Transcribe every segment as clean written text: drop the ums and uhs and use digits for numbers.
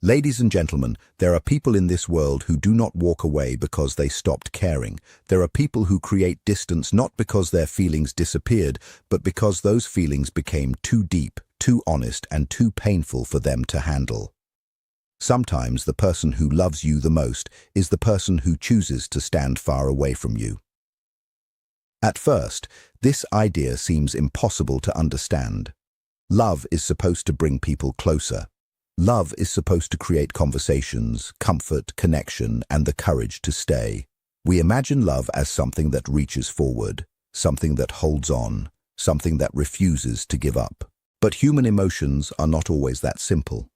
Ladies and gentlemen, there are people in this world who do not walk away because they stopped caring. There are people who create distance not because their feelings disappeared, but because those feelings became too deep, too honest, and too painful for them to handle. Sometimes the person who loves you the most is the person who chooses to stand far away from you. At first, this idea seems impossible to understand. Love is supposed to bring people closer. Love is supposed to create conversations, comfort, connection, and the courage to stay. We imagine love as something that reaches forward, something that holds on, something that refuses to give up. But human emotions are not always that simple.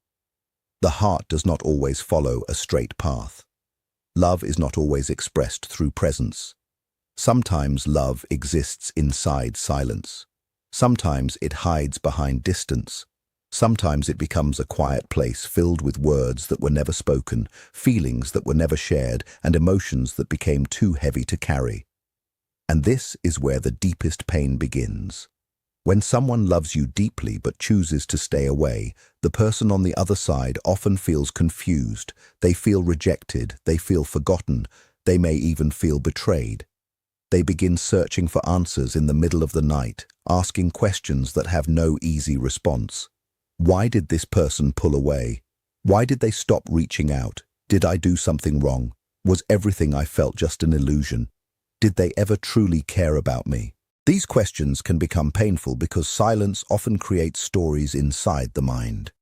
The heart does not always follow a straight path. Love is not always expressed through presence. Sometimes love exists inside silence. Sometimes it hides behind distance. Sometimes it becomes a quiet place filled with words that were never spoken, feelings that were never shared, and emotions that became too heavy to carry. And this is where the deepest pain begins. When someone loves you deeply but chooses to stay away, the person on the other side often feels confused. They feel rejected, they feel forgotten, they may even feel betrayed. They begin searching for answers in the middle of the night, asking questions that have no easy response. Why did this person pull away? Why did they stop reaching out? Did I do something wrong? Was everything I felt just an illusion? Did they ever truly care about me? These questions can become painful because silence often creates stories inside the mind.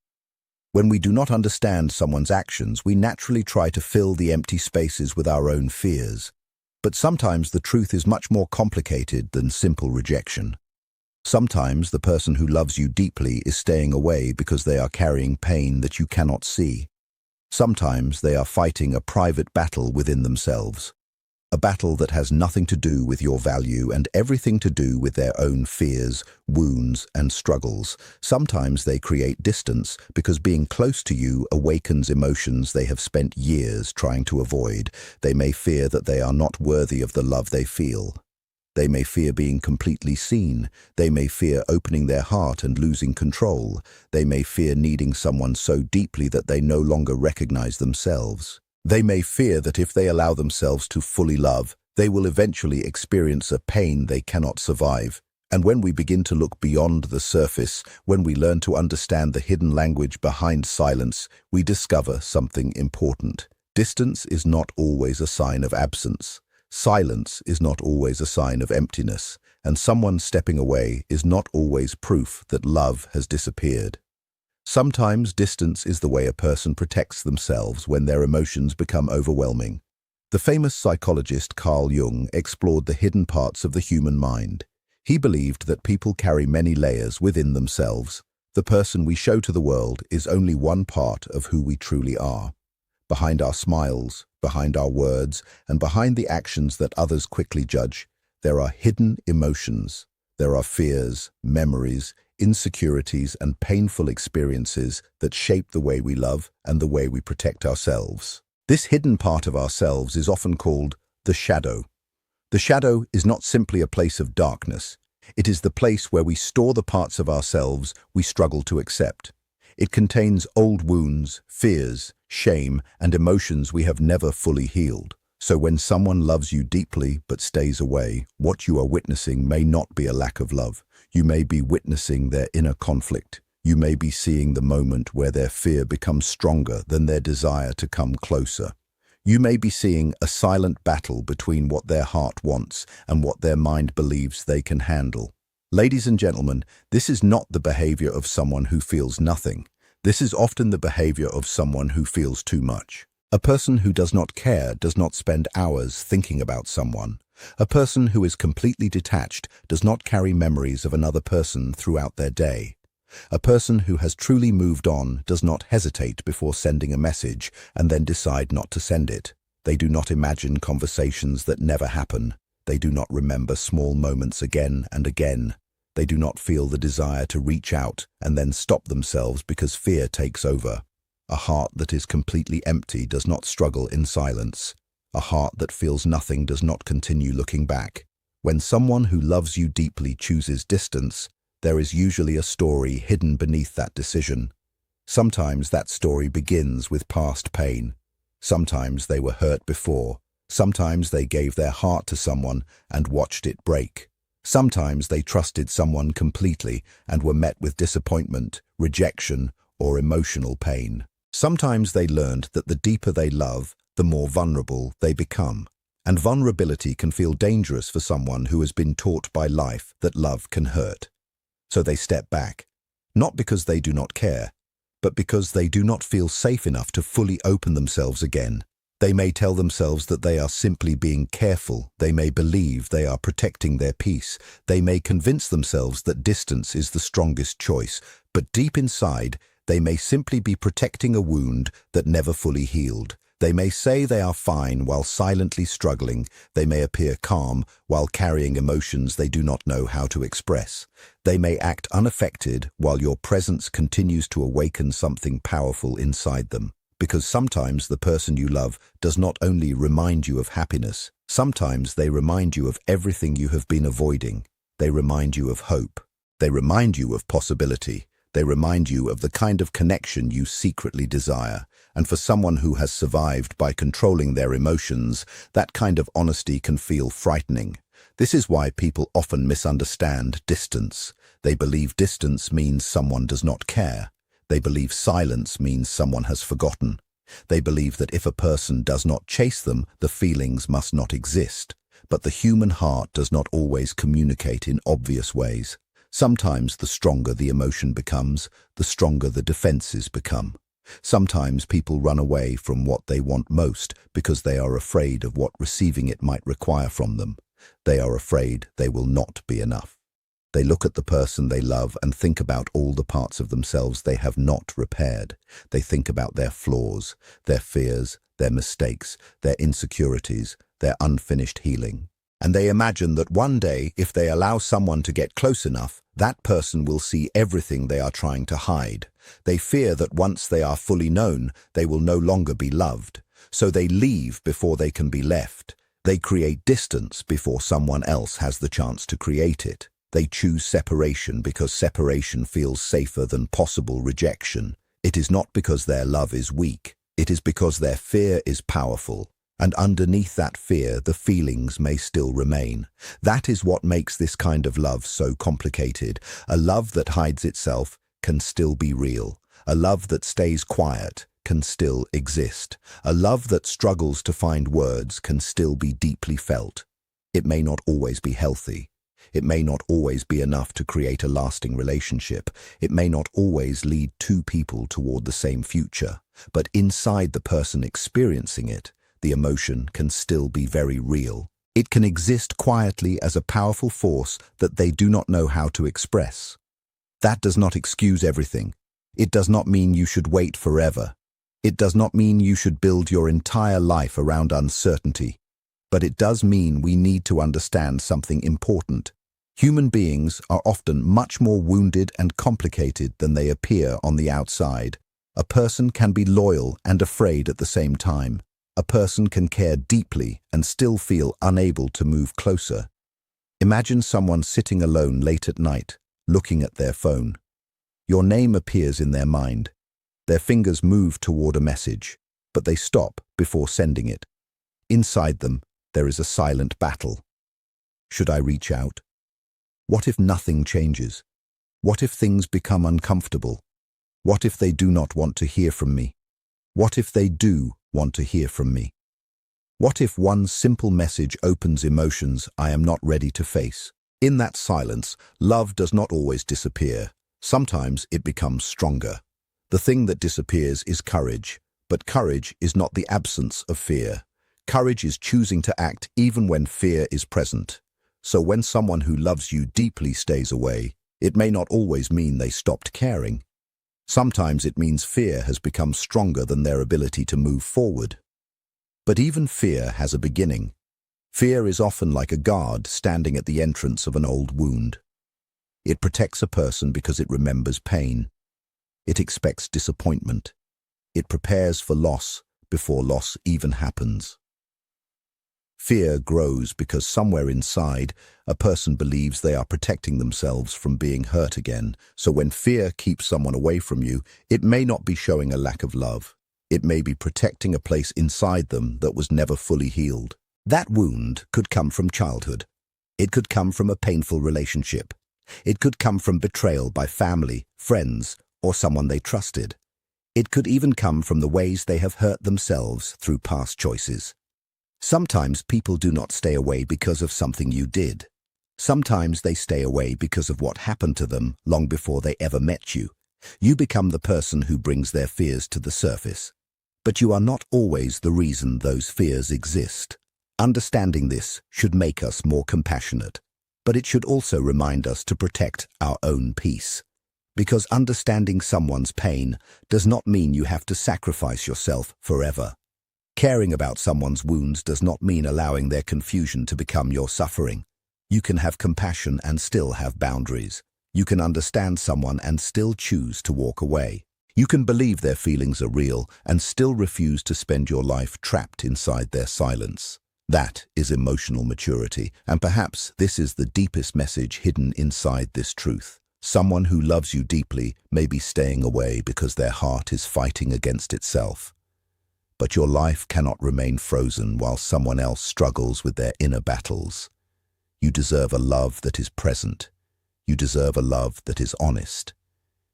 When we do not understand someone's actions, we naturally try to fill the empty spaces with our own fears. But sometimes the truth is much more complicated than simple rejection. Sometimes the person who loves you deeply is staying away because they are carrying pain that you cannot see. Sometimes they are fighting a private battle within themselves. A battle that has nothing to do with your value and everything to do with their own fears, wounds, and struggles. Sometimes they create distance because being close to you awakens emotions they have spent years trying to avoid. They may fear that they are not worthy of the love they feel. They may fear being completely seen. They may fear opening their heart and losing control. They may fear needing someone so deeply that they no longer recognize themselves. They may fear that if they allow themselves to fully love, they will eventually experience a pain they cannot survive. And when we begin to look beyond the surface, when we learn to understand the hidden language behind silence, we discover something important. Distance is not always a sign of absence. Silence is not always a sign of emptiness, and someone stepping away is not always proof that love has disappeared. Sometimes distance is the way a person protects themselves when their emotions become overwhelming. The famous psychologist Carl Jung explored the hidden parts of the human mind. He believed that people carry many layers within themselves. The person we show to the world is only one part of who we truly are. Behind our smiles, behind our words, and behind the actions that others quickly judge, there are hidden emotions. There are fears, memories, insecurities, and painful experiences that shape the way we love and the way we protect ourselves. This hidden part of ourselves is often called the shadow. The shadow is not simply a place of darkness. It is the place where we store the parts of ourselves we struggle to accept. It contains old wounds, fears, shame, and emotions we have never fully healed. So when someone loves you deeply but stays away, what you are witnessing may not be a lack of love. You may be witnessing their inner conflict. You may be seeing the moment where their fear becomes stronger than their desire to come closer. You may be seeing a silent battle between what their heart wants and what their mind believes they can handle. Ladies and gentlemen, this is not the behavior of someone who feels nothing. This is often the behavior of someone who feels too much. A person who does not care does not spend hours thinking about someone. A person who is completely detached does not carry memories of another person throughout their day. A person who has truly moved on does not hesitate before sending a message and then decide not to send it. They do not imagine conversations that never happen. They do not remember small moments again and again. They do not feel the desire to reach out and then stop themselves because fear takes over. A heart that is completely empty does not struggle in silence. A heart that feels nothing does not continue looking back. When someone who loves you deeply chooses distance, there is usually a story hidden beneath that decision. Sometimes that story begins with past pain. Sometimes they were hurt before. Sometimes they gave their heart to someone and watched it break. Sometimes they trusted someone completely and were met with disappointment, rejection, or emotional pain. Sometimes they learned that the deeper they love, the more vulnerable they become. And vulnerability can feel dangerous for someone who has been taught by life that love can hurt. So they step back, not because they do not care, but because they do not feel safe enough to fully open themselves again. They may tell themselves that they are simply being careful. They may believe they are protecting their peace. They may convince themselves that distance is the strongest choice, but deep inside, they may simply be protecting a wound that never fully healed. They may say they are fine while silently struggling. They may appear calm while carrying emotions they do not know how to express. They may act unaffected while your presence continues to awaken something powerful inside them. Because sometimes the person you love does not only remind you of happiness, sometimes they remind you of everything you have been avoiding. They remind you of hope. They remind you of possibility. They remind you of the kind of connection you secretly desire. And for someone who has survived by controlling their emotions, that kind of honesty can feel frightening. This is why people often misunderstand distance. They believe distance means someone does not care. They believe silence means someone has forgotten. They believe that if a person does not chase them, the feelings must not exist. But the human heart does not always communicate in obvious ways. Sometimes the stronger the emotion becomes, the stronger the defenses become. Sometimes people run away from what they want most because they are afraid of what receiving it might require from them. They are afraid they will not be enough. They look at the person they love and think about all the parts of themselves they have not repaired. They think about their flaws, their fears, their mistakes, their insecurities, their unfinished healing. And they imagine that one day, if they allow someone to get close enough, that person will see everything they are trying to hide. They fear that once they are fully known, they will no longer be loved. So they leave before they can be left. They create distance before someone else has the chance to create it. They choose separation because separation feels safer than possible rejection. It is not because their love is weak. It is because their fear is powerful. And underneath that fear, the feelings may still remain. That is what makes this kind of love so complicated. A love that hides itself can still be real. A love that stays quiet can still exist. A love that struggles to find words can still be deeply felt. It may not always be healthy. It may not always be enough to create a lasting relationship. It may not always lead two people toward the same future. But inside the person experiencing it, the emotion can still be very real. It can exist quietly as a powerful force that they do not know how to express. That does not excuse everything. It does not mean you should wait forever. It does not mean you should build your entire life around uncertainty. But it does mean we need to understand something important. Human beings are often much more wounded and complicated than they appear on the outside. A person can be loyal and afraid at the same time. A person can care deeply and still feel unable to move closer. Imagine someone sitting alone late at night, looking at their phone. Your name appears in their mind. Their fingers move toward a message, but they stop before sending it. Inside them, there is a silent battle. Should I reach out? What if nothing changes? What if things become uncomfortable? What if they do not want to hear from me? What if they do want to hear from me? What if one simple message opens emotions I am not ready to face? In that silence, love does not always disappear. Sometimes it becomes stronger. The thing that disappears is courage, but courage is not the absence of fear. Courage is choosing to act even when fear is present. So when someone who loves you deeply stays away, it may not always mean they stopped caring. Sometimes it means fear has become stronger than their ability to move forward. But even fear has a beginning. Fear is often like a guard standing at the entrance of an old wound. It protects a person because it remembers pain. It expects disappointment. It prepares for loss before loss even happens. Fear grows because somewhere inside, a person believes they are protecting themselves from being hurt again. So when fear keeps someone away from you, it may not be showing a lack of love. It may be protecting a place inside them that was never fully healed. That wound could come from childhood. It could come from a painful relationship. It could come from betrayal by family, friends, or someone they trusted. It could even come from the ways they have hurt themselves through past choices. Sometimes people do not stay away because of something you did. Sometimes they stay away because of what happened to them long before they ever met you. You become the person who brings their fears to the surface. But you are not always the reason those fears exist. Understanding this should make us more compassionate, but it should also remind us to protect our own peace. Because understanding someone's pain does not mean you have to sacrifice yourself forever. Caring about someone's wounds does not mean allowing their confusion to become your suffering. You can have compassion and still have boundaries. You can understand someone and still choose to walk away. You can believe their feelings are real and still refuse to spend your life trapped inside their silence. That is emotional maturity, and perhaps this is the deepest message hidden inside this truth. Someone who loves you deeply may be staying away because their heart is fighting against itself. But your life cannot remain frozen while someone else struggles with their inner battles. You deserve a love that is present. You deserve a love that is honest.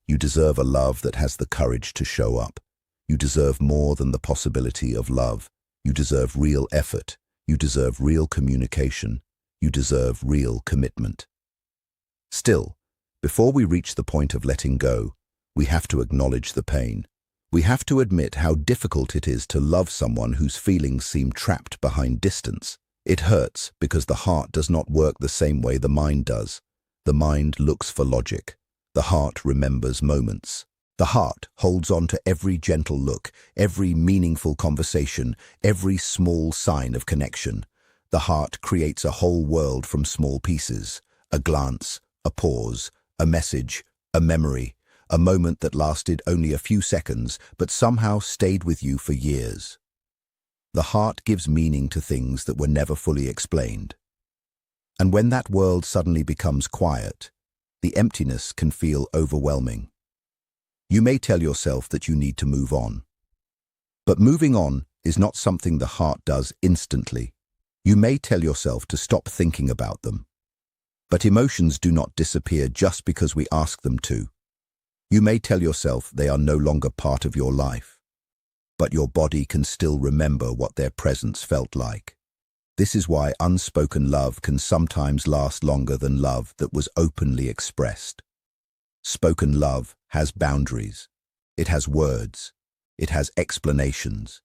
You deserve a love that has the courage to show up. You deserve more than the possibility of love. You deserve real effort. You deserve real communication. You deserve real commitment. Still, before we reach the point of letting go, we have to acknowledge the pain. We have to admit how difficult it is to love someone whose feelings seem trapped behind distance. It hurts because the heart does not work the same way the mind does. The mind looks for logic. The heart remembers moments. The heart holds on to every gentle look, every meaningful conversation, every small sign of connection. The heart creates a whole world from small pieces: a glance, a pause, a message, a memory, a moment that lasted only a few seconds but somehow stayed with you for years. The heart gives meaning to things that were never fully explained. And when that world suddenly becomes quiet, the emptiness can feel overwhelming. You may tell yourself that you need to move on. But moving on is not something the heart does instantly. You may tell yourself to stop thinking about them. But emotions do not disappear just because we ask them to. You may tell yourself they are no longer part of your life. But your body can still remember what their presence felt like. This is why unspoken love can sometimes last longer than love that was openly expressed. Spoken love has boundaries. It has words. It has explanations.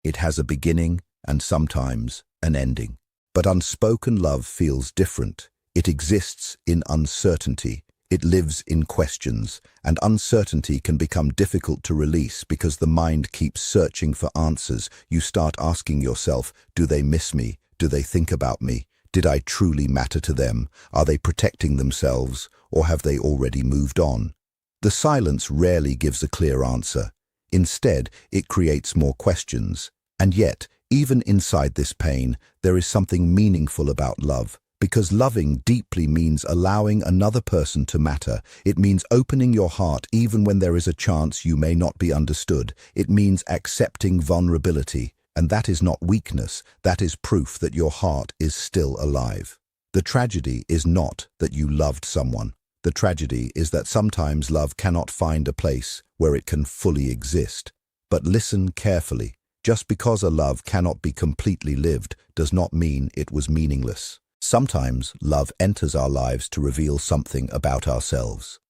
It has a beginning and sometimes an ending. But unspoken love feels different. It exists in uncertainty. It lives in questions, and uncertainty can become difficult to release because the mind keeps searching for answers. You start asking yourself, do they miss me? Do they think about me? Did I truly matter to them? Are they protecting themselves, or have they already moved on? The silence rarely gives a clear answer. Instead, it creates more questions. And yet, even inside this pain, there is something meaningful about love. Because loving deeply means allowing another person to matter. It means opening your heart even when there is a chance you may not be understood. It means accepting vulnerability. And that is not weakness. That is proof that your heart is still alive. The tragedy is not that you loved someone. The tragedy is that sometimes love cannot find a place where it can fully exist. But listen carefully. Just because a love cannot be completely lived does not mean it was meaningless. Sometimes love enters our lives to reveal something about ourselves.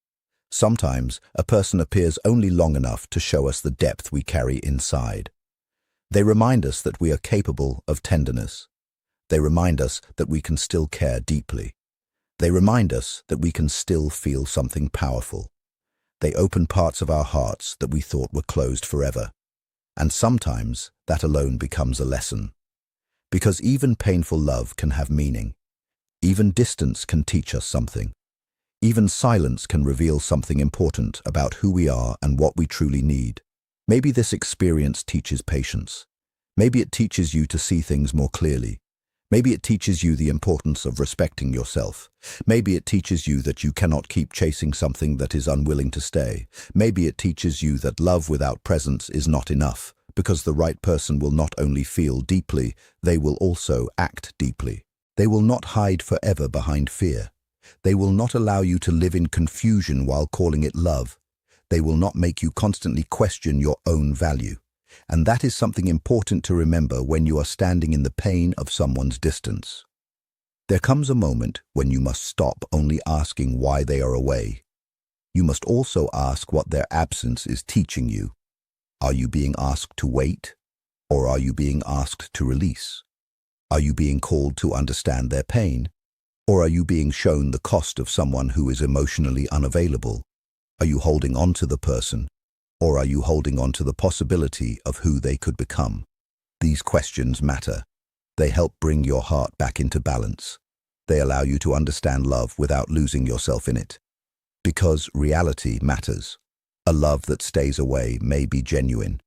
Sometimes a person appears only long enough to show us the depth we carry inside. They remind us that we are capable of tenderness. They remind us that we can still care deeply. They remind us that we can still feel something powerful. They open parts of our hearts that we thought were closed forever. And sometimes that alone becomes a lesson. Because even painful love can have meaning. Even distance can teach us something. Even silence can reveal something important about who we are and what we truly need. Maybe this experience teaches patience. Maybe it teaches you to see things more clearly. Maybe it teaches you the importance of respecting yourself. Maybe it teaches you that you cannot keep chasing something that is unwilling to stay. Maybe it teaches you that love without presence is not enough, because the right person will not only feel deeply, they will also act deeply. They will not hide forever behind fear. They will not allow you to live in confusion while calling it love. They will not make you constantly question your own value. And that is something important to remember when you are standing in the pain of someone's distance. There comes a moment when you must stop only asking why they are away. You must also ask what their absence is teaching you. Are you being asked to wait, or are you being asked to release? Are you being called to understand their pain, or are you being shown the cost of someone who is emotionally unavailable? Are you holding on to the person, or are you holding on to the possibility of who they could become? These questions matter. They help bring your heart back into balance. They allow you to understand love without losing yourself in it. Because reality matters. A love that stays away may be genuine.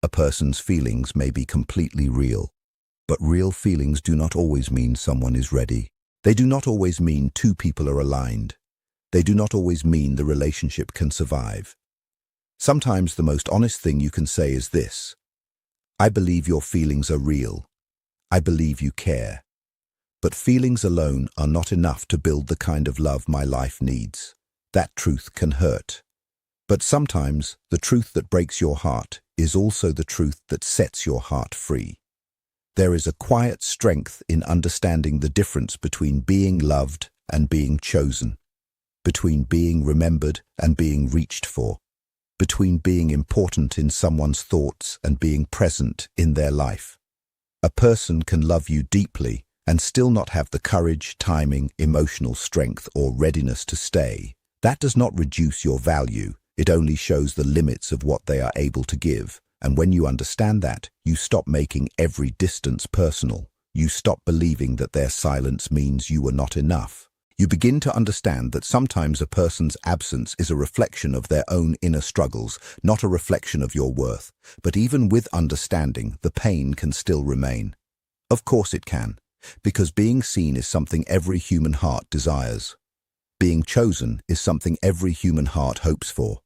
A person's feelings may be completely real. But real feelings do not always mean someone is ready. They do not always mean two people are aligned. They do not always mean the relationship can survive. Sometimes the most honest thing you can say is this: I believe your feelings are real. I believe you care. But feelings alone are not enough to build the kind of love my life needs. That truth can hurt. But sometimes the truth that breaks your heart is also the truth that sets your heart free. There is a quiet strength in understanding the difference between being loved and being chosen, between being remembered and being reached for, between being important in someone's thoughts and being present in their life. A person can love you deeply and still not have the courage, timing, emotional strength, or readiness to stay. That does not reduce your value. It only shows the limits of what they are able to give. And when you understand that, you stop making every distance personal. You stop believing that their silence means you are not enough. You begin to understand that sometimes a person's absence is a reflection of their own inner struggles, not a reflection of your worth. But even with understanding, the pain can still remain. Of course it can, because being seen is something every human heart desires. Being chosen is something every human heart hopes for.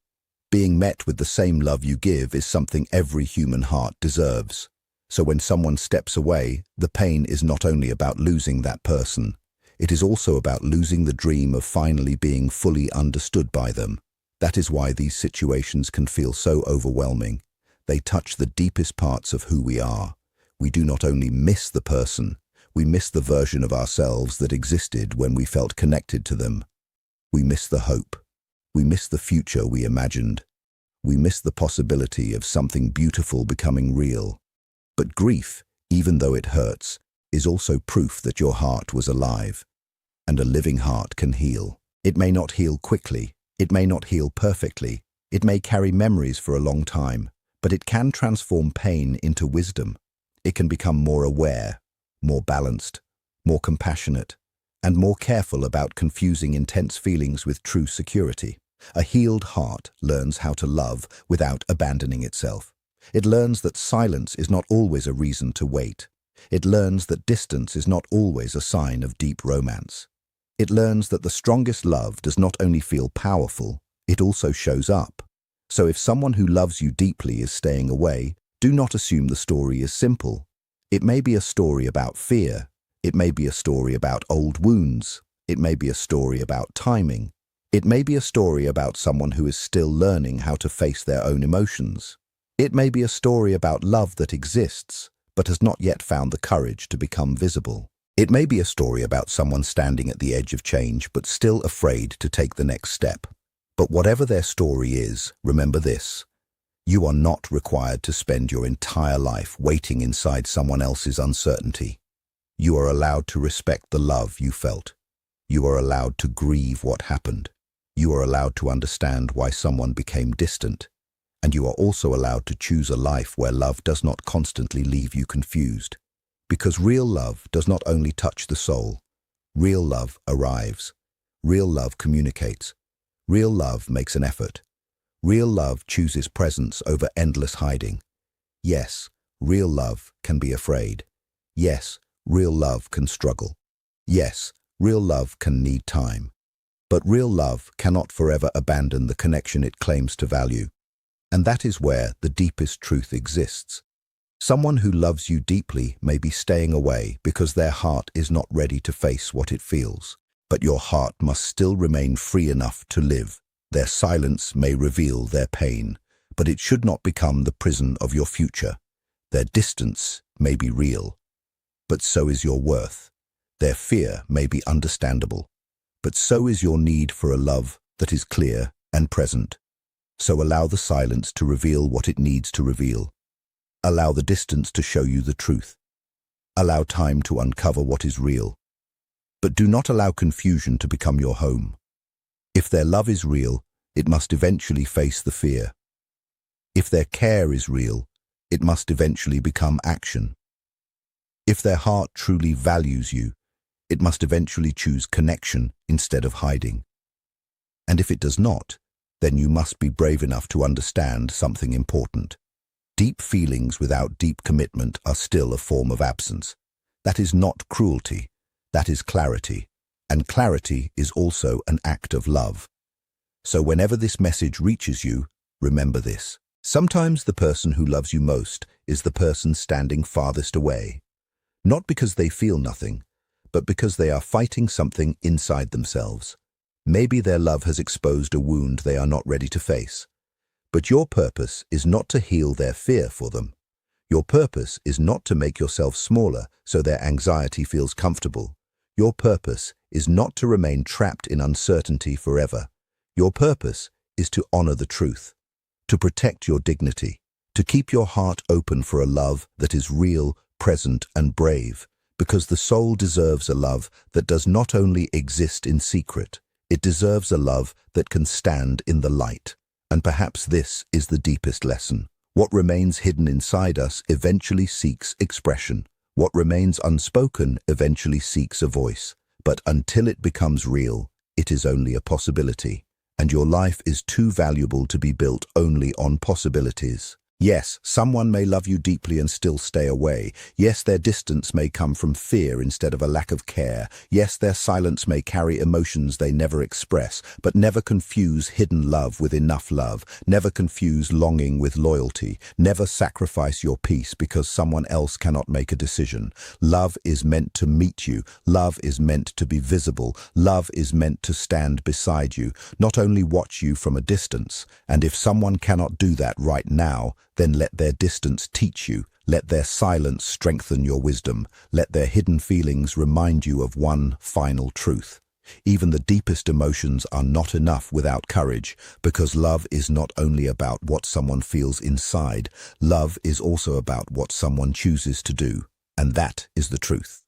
Being met with the same love you give is something every human heart deserves. So when someone steps away, the pain is not only about losing that person. It is also about losing the dream of finally being fully understood by them. That is why these situations can feel so overwhelming. They touch the deepest parts of who we are. We do not only miss the person, we miss the version of ourselves that existed when we felt connected to them. We miss the hope. We miss the future we imagined. We miss the possibility of something beautiful becoming real. But grief, even though it hurts, is also proof that your heart was alive. And a living heart can heal. It may not heal quickly. It may not heal perfectly. It may carry memories for a long time. But it can transform pain into wisdom. It can become more aware, more balanced, more compassionate, and more careful about confusing intense feelings with true security. A healed heart learns how to love without abandoning itself. It learns that silence is not always a reason to wait. It learns that distance is not always a sign of deep romance. It learns that the strongest love does not only feel powerful, it also shows up. So if someone who loves you deeply is staying away, do not assume the story is simple. It may be a story about fear. It may be a story about old wounds. It may be a story about timing. It may be a story about someone who is still learning how to face their own emotions. It may be a story about love that exists, but has not yet found the courage to become visible. It may be a story about someone standing at the edge of change, but still afraid to take the next step. But whatever their story is, remember this: you are not required to spend your entire life waiting inside someone else's uncertainty. You are allowed to respect the love you felt. You are allowed to grieve what happened. You are allowed to understand why someone became distant. And you are also allowed to choose a life where love does not constantly leave you confused. Because real love does not only touch the soul. Real love arrives. Real love communicates. Real love makes an effort. Real love chooses presence over endless hiding. Yes, real love can be afraid. Yes, real love can struggle. Yes, real love can need time. But real love cannot forever abandon the connection it claims to value. And that is where the deepest truth exists. Someone who loves you deeply may be staying away because their heart is not ready to face what it feels. But your heart must still remain free enough to live. Their silence may reveal their pain, but it should not become the prison of your future. Their distance may be real, but so is your worth. Their fear may be understandable, but so is your need for a love that is clear and present. So allow the silence to reveal what it needs to reveal. Allow the distance to show you the truth. Allow time to uncover what is real. But do not allow confusion to become your home. If their love is real, it must eventually face the fear. If their care is real, it must eventually become action. If their heart truly values you, it must eventually choose connection instead of hiding. And if it does not, then you must be brave enough to understand something important. Deep feelings without deep commitment are still a form of absence. That is not cruelty, that is clarity. And clarity is also an act of love. So whenever this message reaches you, remember this. Sometimes the person who loves you most is the person standing farthest away. Not because they feel nothing, but because they are fighting something inside themselves. Maybe their love has exposed a wound they are not ready to face. But your purpose is not to heal their fear for them. Your purpose is not to make yourself smaller so their anxiety feels comfortable. Your purpose is not to remain trapped in uncertainty forever. Your purpose is to honor the truth, to protect your dignity, to keep your heart open for a love that is real, present, and brave, because the soul deserves a love that does not only exist in secret, it deserves a love that can stand in the light. And perhaps this is the deepest lesson. What remains hidden inside us eventually seeks expression. What remains unspoken eventually seeks a voice. But until it becomes real, it is only a possibility. And your life is too valuable to be built only on possibilities. Yes, someone may love you deeply and still stay away. Yes, their distance may come from fear instead of a lack of care. Yes, their silence may carry emotions they never express. But never confuse hidden love with enough love. Never confuse longing with loyalty. Never sacrifice your peace because someone else cannot make a decision. Love is meant to meet you. Love is meant to be visible. Love is meant to stand beside you, not only watch you from a distance. And if someone cannot do that right now, then let their distance teach you. Let their silence strengthen your wisdom. Let their hidden feelings remind you of one final truth. Even the deepest emotions are not enough without courage, because love is not only about what someone feels inside, love is also about what someone chooses to do. And that is the truth.